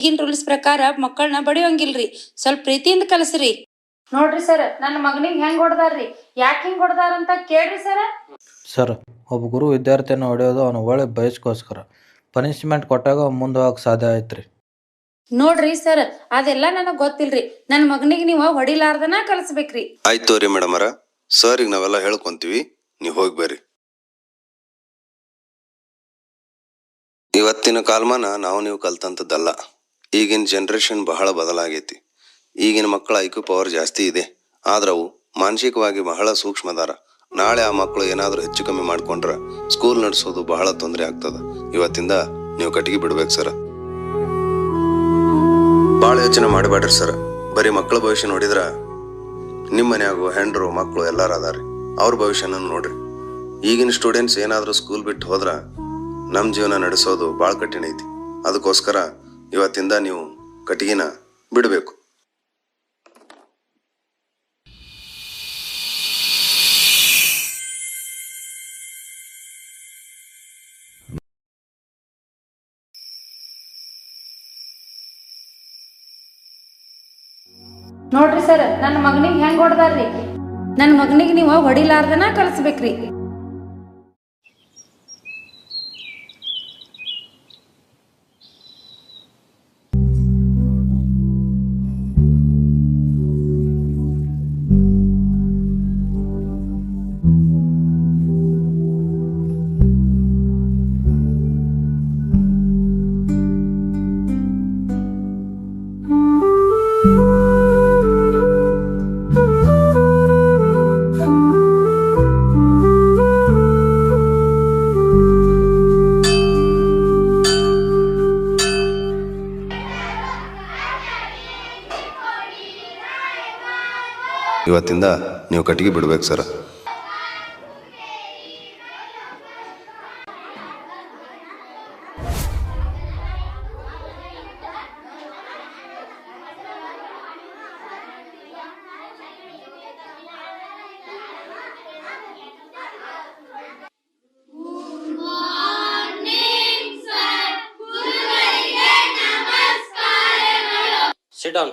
ಈಗಿನ ರೂಲ್ಸ್ ಪ್ರಕಾರ ಮಕ್ಕಳನ್ನ ಬಡಿಯೋಂಗಿಲ್ರಿ, ಸ್ವಲ್ಪ ಪ್ರೀತಿಯಿಂದ ಕಲಸ್ರಿ. ನೋಡ್ರಿ ಸರ್, ನನ್ನ ಮಗನಿಗೆ ಹೆಂಗ್ ಹೊಡೆದಾರ್ರಿ, ಯಾಕೆ ಹಿಂಗ್ ಹೊಡೆದಾರ ಅಂತ ಕೇಳ್ರಿ ಸರ್. ಸರ್, ಒಬ್ಬ ಗುರು ವಿದ್ಯಾರ್ಥಿಯನ್ನು ಹೊಡೆಯೋದು ಅವನ ಒಳ್ಳೆ ಬಯಸ್ಕೋಸ್ಕರ. ಪನಿಷ್ಮೆಂಟ್ ಕೊಟ್ಟಾಗ ಮುಂದೆ ಹೋಗಕ್ಕೆ ಸಾಧ್ಯ ಆಯ್ತ್ರಿ. ನೋಡ್ರಿ ಸರ್, ಅದೆಲ್ಲ ನನಗ್ ಗೊತ್ತಿಲ್ರಿ. ನನ್ನ ಮಗನಿಗೆ ನೀವು ಹೊಡಿಲಾರ್ದನ ಕಲಿಸ್ಬೇಕ್ರಿ. ಆಯ್ತು ರೀ ಮೇಡಮ್ ಅವರ, ಸರ್ ಈಗ ನಾವೆಲ್ಲ ಹೇಳ್ಕೊಂತೀವಿ, ನೀವು ಹೋಗಿ ಬರ್ರಿ. ಇವತ್ತಿನ ಕಾಲಮಾನ ನೀವು ಕಲ್ತಂತದ್ದಲ್ಲ. ಈಗಿನ ಜನರೇಷನ್ ಬಹಳ ಬದಲಾಗೈತಿ. ಈಗಿನ ಮಕ್ಕಳ ಐಕ್ಯೂ ಪವರ್ ಜಾಸ್ತಿ ಇದೆ, ಆದ್ರೆ ಅವು ಮಾನಸಿಕವಾಗಿ ಬಹಳ ಸೂಕ್ಷ್ಮದಾರ. ನಾಳೆ ಆ ಮಕ್ಕಳು ಏನಾದರೂ ಹೆಚ್ಚು ಕಮ್ಮಿ ಮಾಡ್ಕೊಂಡ್ರ ಸ್ಕೂಲ್ ನಡೆಸೋದು ಬಹಳ ತೊಂದರೆ ಆಗ್ತದ. ಇವತ್ತಿಂದ ನೀವು ಕಟ್ಟಿಗೆ ಬಿಡ್ಬೇಕು ಸರ್. ಭಾಳ ಯೋಚನೆ ಮಾಡಬೇಡ್ರಿ ಸರ್. ಬರೀ ಮಕ್ಕಳ ಭವಿಷ್ಯ ನೋಡಿದ್ರ ನಿಮ್ಮ ಮನ್ಯಾಗು ಹೆಂಡ್ರು ಮಕ್ಕಳು ಎಲ್ಲಾರು ಅದಾರಿ, ಅವ್ರ ಭವಿಷ್ಯನ ನೋಡ್ರಿ. ಈಗಿನ ಸ್ಟೂಡೆಂಟ್ಸ್ ಏನಾದರೂ ಸ್ಕೂಲ್ ಬಿಟ್ಟು ಹೋದ್ರ ನಮ್ಮ ಜೀವನ ನಡೆಸೋದು ಭಾಳ ಕಠಿಣ ಐತಿ. ಅದಕ್ಕೋಸ್ಕರ ಇವತ್ತಿಂದ ನೀವು ಕಟ್ಟಿಗೆನ ಬಿಡಬೇಕು. ನೋಡ್ರಿ ಸರ್, ನನ್ನ ಮಗನಿಗೆ ಹೆಂಗ್ ಹೊಡೆದಾರ್ರಿ. ನನ್ನ ಮಗನಿಗೆ ನೀವು ಹೊಡಿಲಾರ್ದನ ಕಲಿಸ್ಬೇಕ್ರಿ. ಇವತ್ತಿಂದ ನೀವು ಕಟ್ಟಿಗೆ ಬಿಡ್ಬೇಕು ಸರ್. Sit down.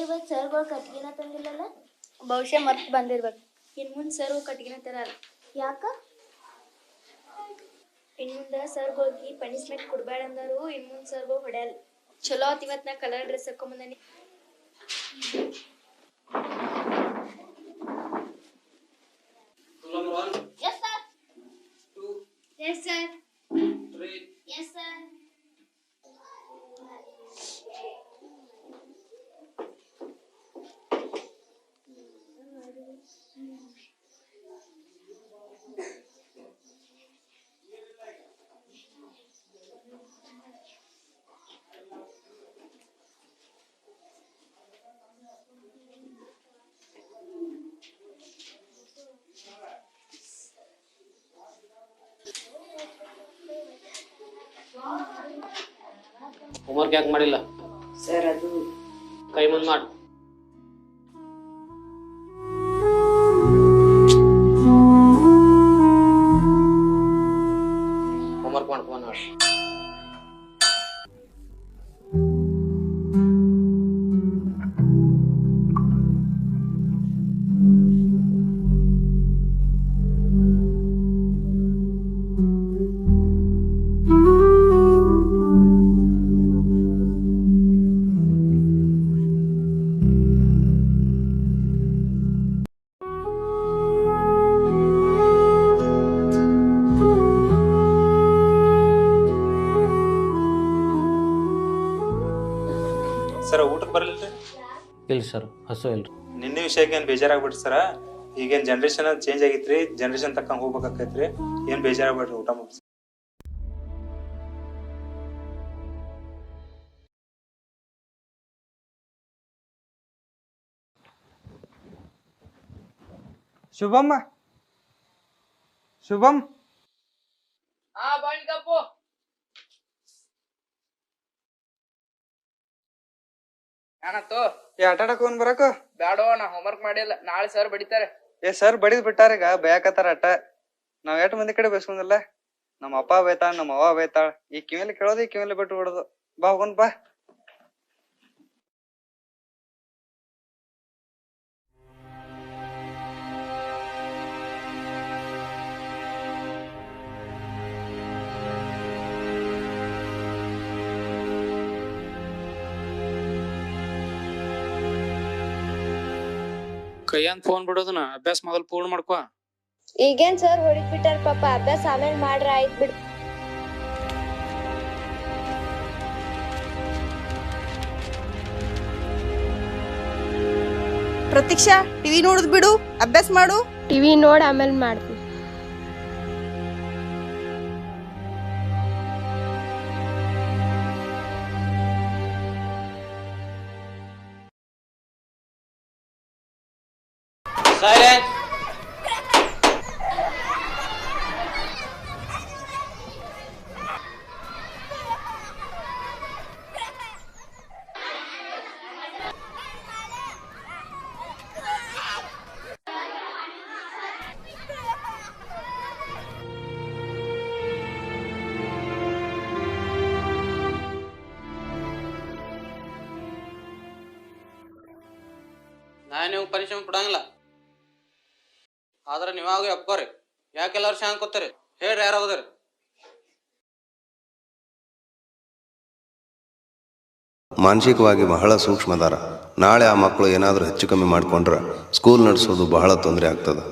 ಇವತ್ತು ಸರ್ಗಳು ಕಟ್ಗಿನ ತಂದಿಲ್ಲಲ್ಲ, ಬಹುಶಃ ಮರ್ತು ಬಂದಿರ್ಬೇಕು. ಇನ್ ಮುಂದೆ ಸರ್ ಕಟ್ಗಿನ ತರಲ್ಲ. ಯಾಕ? ಇನ್ ಮುಂದೆ ಸರ್ಗಳಿಗೆ ಪನಿಷ್ಮೆಂಟ್ ಕೊಡ್ಬೇಡ ಅಂದರು. ಇನ್ ಮುಂದೆ ಸರ್ಗಳು ಹೊಡೆಯಲ್ಲ. ಚಲೋ ಆತ್ ಇವತ್ತು ನಾ ಕಲರ್ ಡ್ರೆಸ್ ಹಾಕೊಂಬಂದನಿ. Yes sir. 2. Yes sir. 3. Yes sir. Homework ಯಾಕೆ ಮಾಡಿಲ್ಲ ಸರ್, ಅದು ಕೈ ಮುಂದ್ ಮಾಡು. ಹೋಮ್ವರ್ಕ್ ಮಾಡ್ಕೊಂಡು ನೋಡಿ. ಸರ್ ಊಟಕ್ಕೆ ಬರಲಿಲ್ಲ? ಇಲ್ಲ ಸರ್, ಹಸು ಇಲ್ರಿ. ನಿನ್ನೆ ವಿಷಯಕ್ಕೆ ಏನು ಬೇಜಾರಾಗ್ಬಿಟ್ರಿ ಸರ. ಈಗೇನು ಜನ್ರೇಷನ್ ಚೇಂಜ್ ಆಗೈತ್ರಿ, ಜನ್ರೇಷನ್ ತಕ್ಕಂಗೆ ಹೋಗ್ಬೇಕಾಕೈತ್ರಿ. ಏನು ಬೇಜಾರಾಗ್ಬಿಟ್ರಿ, ಊಟ ಮಾಡಿ. ಶುಭಮ್ಮ, ಶುಭಮ್. ಆಟ ಆಡಕ್ ಹೋಗ್ ಬರಕ ಬ್ಯಾಡೋ, ನಾ ಹೋಮ್ವರ್ಕ್ ಮಾಡಿಲ್ಲ. ನಾಳೆ ಸರ್ ಬಡಿತಾರೆ. ಸರ್ ಬಡಿದ್ ಬಿಟ್ಟಾರ ಈಗ, ಬಯಾಕತ್ತಾರ ಅಟ್ಟ. ನಾವ್ 8 ಮಂದಿ ಕಡೆ ಬೇಸ್ಕೊಂದಿಲ್ಲ. ನಮ್ಮ ಅಪ್ಪ ಬೈತಾಳ, ನಮ್ಮ ಅವ್ವ ಬೈತಾಳ. ಈ ಕಿವಿಯಲ್ಲಿ ಕೇಳೋದು, ಈ ಕಿವಿಯಲ್ಲಿ ಬಿಟ್ಟು ಬಿಡೋದು. ಬಾ ಹೋಗೋಣ ಬಾ. ಕೈಯಂದ್ ಫೋನ್ ಬಿಡೋದನ್ನ ಅಭ್ಯಾಸ ಮೊದಲು ಪೂರ್ಣ ಮಾಡ್ಕೋ. ಈಗೇನ್ ಸರ್ ಹೊಡಿದ್ ಬಿಟ್ಟಾರ ಪಾಪ, ಅಭ್ಯಾಸ ಆಮೇಲೆ ಮಾಡ್ರ ಆಯ್ತ್ ಬಿಡ್. ಪ್ರತೀಕ್ಷಾ, ಟಿವಿ ನೋಡುದ್ ಬಿಡು, ಅಭ್ಯಾಸ ಮಾಡು. ಟಿವಿ ನೋಡ್ ಆಮೇಲೆ ಮಾಡ್ತೀನಿ. ಸೈಲೆನ್ಸ್. ನಾನು ನೀವು ಪನಿಷ್ಮೆಂಟ್ ಕೊಡಂಗಿಲ್ಲ, ಆದ್ರೆ ನೀವಾಗ ಒಪ್ಕೋರಿ. ಯಾಕೆಲ್ಲರೂ ಶಾಂತ ಕೂತೀರಿ? ಹೇಳ್ರಿ, ಯಾರು ಹೋದ್ರಿ? ಮಾನಸಿಕವಾಗಿ ಬಹಳ ಸೂಕ್ಷ್ಮದಾರ. ನಾಳೆ ಆ ಮಕ್ಕಳು ಏನಾದರೂ ಹೆಚ್ಚು ಕಮ್ಮಿ ಮಾಡ್ಕೊಂಡ್ರೆ ಸ್ಕೂಲ್ ನಡೆಸೋದು ಬಹಳ ತೊಂದರೆ ಆಗ್ತದೆ.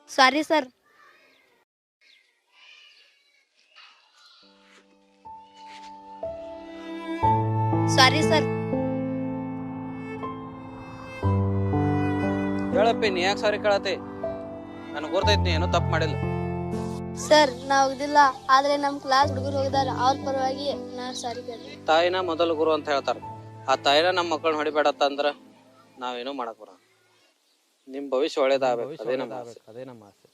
Sorry sir. Sorry sir. ಹೇಳಪ್ಪಿ, ನೀ ಯಾಕೆ ಸಾರಿ ಕೇಳತ್ತಿ? ನನಗೆ ಗೊತ್ತೈತಿ ನೀ ಏನೂ ತಪ್ಪು ಮಾಡಿಲ್ಲ. ಸರ್ ನಾ ಹೋಗ್ದಿಲ್ಲ, ಆದ್ರೆ ನಮ್ ಕ್ಲಾಸ್ ಹುಡುಗರು ಹೋಗಿದಾರ, ಅವ್ರ ಪರವಾಗಿ ನಾ ಸಾರಿ ಕೇಳ್ತೀನಿ. ತಾಯಿನ ಮೊದಲು ಗುರು ಅಂತ ಹೇಳ್ತಾರ. ಆ ತಾಯಿನ ನಮ್ಮ ಮಕ್ಕಳನ್ನ ಹೊಡಿಬೇಡತ್ತ ಅಂದ್ರ ನಾವೇನೂ ಮಾಡಕ್ ಬರ. ನಿಮ್ ಭವಿಷ್ಯ ಒಳ್ಳೇದಾಗಬೇಕು, ಅದೇ ನಮ್ಮ ಆಸೆ.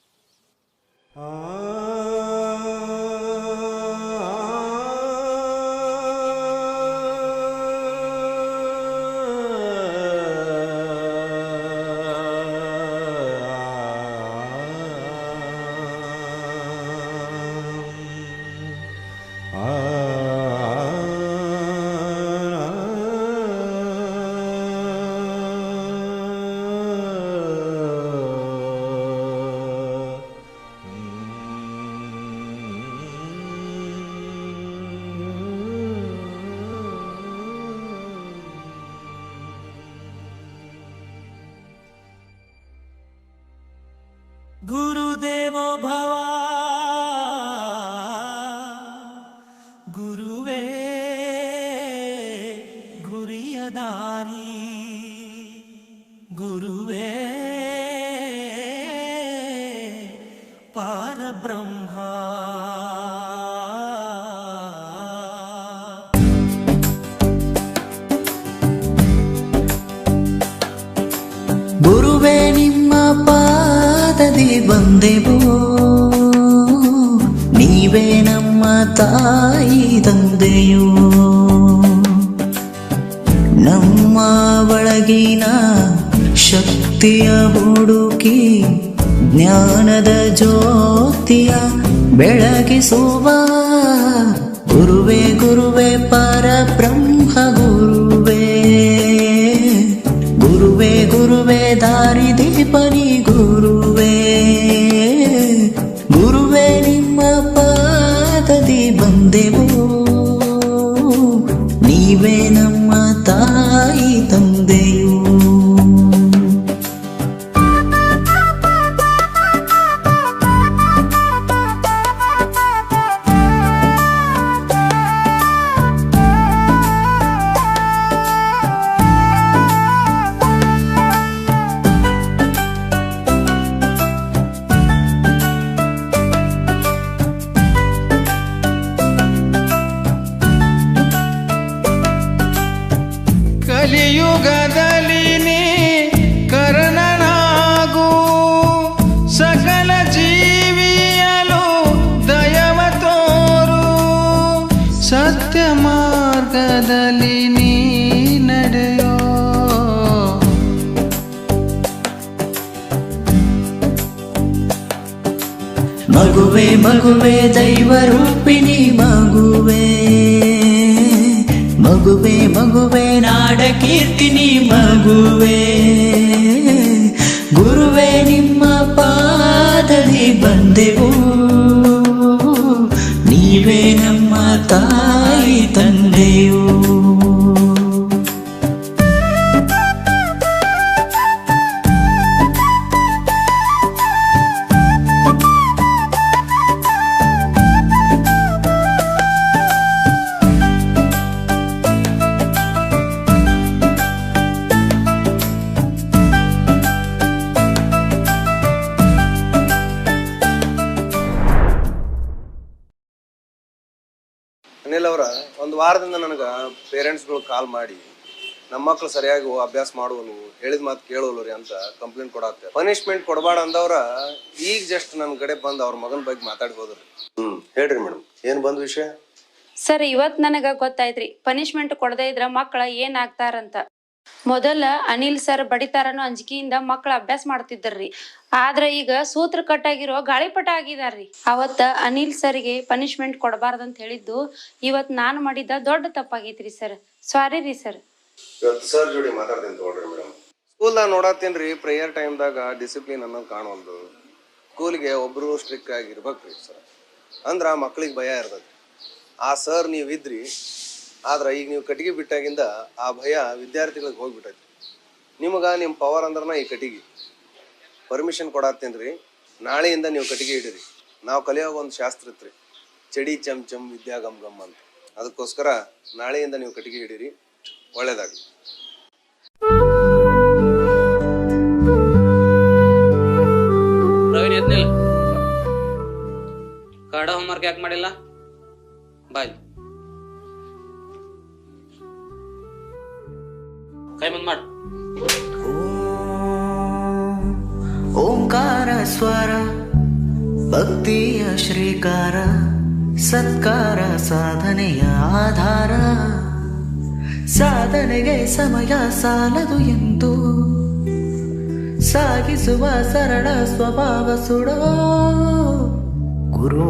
ಗುರುದೇವೋ ಭವ ಗುರುವೇ ಗುರಿಯ ದಾರಿ ಗುರುವೇ ಪರಬ್ರಹ್ಮ ಗುರುವೇ ನಿಮ್ಮ ಪಾದದಿ ಬಂದೆವು ನೀವೇ ನಮ್ಮ ತಾಯಿ ತಂದೆಯು ನಮ್ಮ ಒಳಗಿನ ಶಕ್ತಿಯ ಹುಡುಕಿ ಜ್ಞಾನದ ಜ್ಯೋತಿಯ ಬೆಳಗಿಸುವ ಗುರುವೇ ಗುರುವೇ ಪರಬ್ರಹ್ಮ ಗುರುವೇ ಗುರುವೇ ಗುರುವೇ ದಾರಿ ದೀಪನಿ ಗುರುವೇ ಗುರುವೇ ನಿಮ್ಮ ಪಾದದಿ ಬಂದೆವು ನೀವೇ ನಮ್ಮ ತಾಯಿ ತಂದೆಯು ಕಲಿಯುಗದಲ್ಲಿ ನೀ ಕರ್ಣನಾಗು ಸಕಲ ಜೀವಿಯಲು ದಯವ ತೋರು ಸತ್ಯ ಮಾರ್ಗದಲ್ಲಿ ನೀ ನಡೆಯೋ ಮಗುವೆ ಮಗುವೆ ದೈವರೂಪಿಣಿ ಮಗುವೆ ಮಗುವೆ ಮಗುವೆ ನಾಡ ಕೀರ್ತಿನಿ ಮಗುವೆ ಗುರುವೇ ನಿಮ್ಮ ಪಾದದಿ ಬಂದೆವು ನೀವೇ ನಮ್ಮ ತಾಯಿ ತಂದೆಯು ಅನಿಲ್ ಅವರ ಒಂದು ವಾರದಿಂದ ನನಗೆ ಪೇರೆಂಟ್ಸ್ಗಳು ಕಾಲ್ ಮಾಡಿ ನಮ್ಮ ಮಕ್ಳು ಸರಿಯಾಗಿ ಅಭ್ಯಾಸ ಮಾಡುವಲು ಹೇಳಿದ ಮಾತು ಕೇಳೋಲು ರೀ ಅಂತ ಕಂಪ್ಲೇಂಟ್ ಕೊಡತ್ತೆ ಪನಿಷ್ಮೆಂಟ್ ಕೊಡಬಾರ್ದು ಅಂದವ್ರ ಈಗ ಜಸ್ಟ್ ನನ್ನ ಕಡೆ ಬಂದು ಅವ್ರ ಮಗನ ಬಗ್ಗೆ ಮಾತಾಡಿ ಹೋದ್ರಿ ಹೇಳ್ರಿ ಮೇಡಮ್ ಏನ್ ಬಂದ್ ವಿಷಯ? ಸರ್ ಇವತ್ ನನಗ ಗೊತ್ತಾಯ್ತ್ರಿ ಪನಿಷ್ಮೆಂಟ್ ಕೊಡದೇ ಇದ್ರ ಮಕ್ಕಳ ಏನ್ ಆಗ್ತಾರಂತ. ಮೊದಲ ಅನಿಲ್ ಸರ್ ಬಡಿತಾರನೋ ಅಂಜಿಕೆಯಿಂದ ಮಕ್ಕಳ ಅಭ್ಯಾಸ ಮಾಡ್ತಿದ್ದರ್ರಿ. ಆದ್ರ ಈಗ ಸೂತ್ರ ಕಟ್ಟಾಗಿರೋ ಗಾಳಿಪಟ ಆಗಿದಾರ್ರಿ. ಅವತ್ತ ಅನಿಲ್ ಸರ್ಗೆ ಪನಿಷ್ಮೆಂಟ್ ಕೊಡಬಾರ್ದಂತ ಹೇಳಿದ್ದು ಇವತ್ ನಾನ್ ಮಾಡಿದ್ದ ದೊಡ್ಡ ತಪ್ಪಾಗೈತ್ರಿ ಸರ್. ಸಾರಿ ರೀ ಸರ್. ಇವತ್ತು ಸರ್ ಜೋಡಿ ಮಾತಾಡ್ತೀನಿ ತಗೊಳ್ರಿ ಮೇಡಮ್. ಸ್ಕೂಲ್ದಾಗ ನೋಡತ್ತೀನ್ರಿ ಪ್ರೇಯರ್ ಟೈಮ್ದಾಗ ಡಿಸಿಪ್ಲಿನ್ ಅನ್ನೋದು ಕಾಣವಲ್ದು. ಸ್ಕೂಲ್ಗೆ ಒಬ್ರು ಸ್ಟ್ರಿಕ್ಟ್ ಆಗಿರ್ಬೇಕ್ರಿ ಸರ್, ಅಂದ್ರ ಮಕ್ಳಿಗೆ ಭಯ ಇರ್ತದೆ. ಆ ಸರ್ ನೀವ್ ಇದ್ರಿ, ಆದ್ರ ಈಗ ನೀವು ಕಟ್ಟಿಗೆ ಬಿಟ್ಟಾಗಿಂದ ಆ ಭಯ ವಿದ್ಯಾರ್ಥಿಗಳಿಗೆ ಹೋಗ್ಬಿಟ್ಟೈತಿ. ನಿಮಗ ನಿಮ್ ಪವರ್ ಅಂದ್ರನ ಈ ಕಟ್ಟಿಗೆ. ಪರ್ಮಿಷನ್ ಕೊಡತ್ತೇನ್ರಿ, ನಾಳೆಯಿಂದ ನೀವು ಕಟ್ಟಿಗೆ ಹಿಡೀರಿ. ನಾವು ಕಲಿಯೋಗ ಒಂದು ಶಾಸ್ತ್ರ ಇತ್ರಿ, ಚಡಿ ಚಮ್ ಚಮ್ ವಿದ್ಯಾ ಗಮ್ ಗಮ್ ಅಂತ. ಅದಕ್ಕೋಸ್ಕರ ನಾಳೆಯಿಂದ ನೀವು ಕಟ್ಟಿಗೆ ಹಿಡೀರಿ, ಒಳ್ಳೇದಾಗ್ಲಿ. ಪ್ರವೀಣ್ ಎದ್ನಿಲ್ಲ, ಕನ್ನಡ ಹೋಮ್ವರ್ಕ್ ಯಾಕೆ ಮಾಡಿಲ್ಲ? ಬಾಯ್ ಕೈ ಮುಂದ್ ಮಾಡು. ಓಂಕಾರ ಸ್ವರ ಭಕ್ತಿಯ ಶ್ರೀಕಾರ ಸತ್ಕಾರ ಸಾಧನೆಯ ಆಧಾರ ಸಾಧನೆಗೆ ಸಮಯ ಸಾಲದು ಎಂದು ಸಾಗಿಸುವ ಸರಳ ಸ್ವಭಾವ ಸುಡೋ ಗುರು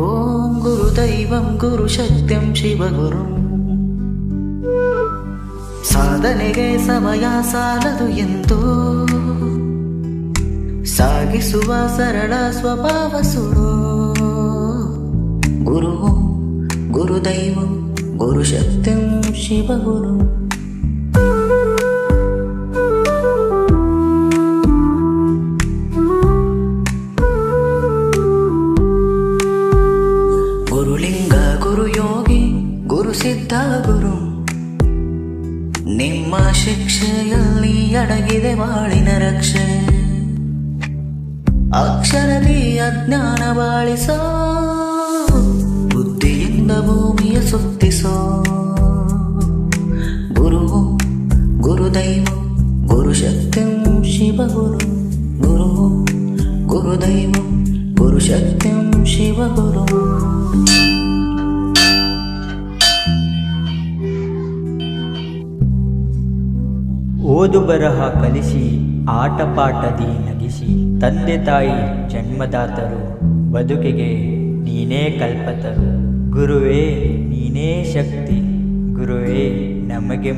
ಗುರುದೈವಂ ಗುರು ಶಕ್ತಿಂ ಶಿವಗುರು ಸಾಧನೆಗೆ ಸಮಯ ಸಾಲದು ಎಂದು ಸಾಗಿಸುವ ಸರಳ ಸ್ವಭಾವ ಸುಡೋ ಗುರು ಗುರುದೈವಂ ಗುರು ಶಕ್ತಿಂ ಶಿವಗುರು ಗುರುಲಿಂಗ ಗುರು ಯೋಗಿ ಗುರು ಸಿದ್ಧ ಗುರು ನಿಮ್ಮ ಶಿಕ್ಷೆಯಲ್ಲಿ ಅಡಗಿದೆ ಬಾಳಿನ ರಕ್ಷೆ ಅಕ್ಷರದಿ ಅಜ್ಞಾನ ಬಾಳಿಸೋ ಬುದ್ಧಿಯಿಂದ ಭೂಮಿಯ ಸುತ್ತಿಸೋ ಗುರು ಗುರುದೈವ ಗುರು ಶಕ್ತಿಂ ಶಿವಗುರು ಗುರು ಗುರುದೈವ ಗುರು ಶಕ್ತಿಂ ಶಿವಗುರು ಓದು ಬರಹ ಕಲಿಸಿ ಆಟ ಪಾಠದಿ ನಗಿಸಿ ತಂದೆ ತಾಯಿ ಜನ್ಮದಾತರು ಬದುಕಿಗೆ ನೀನೇ ಕಲ್ಪತರು ಗುರುವೇ ನೀನೇ ಶಕ್ತಿ ಗುರುವೇ ನಮಗೆ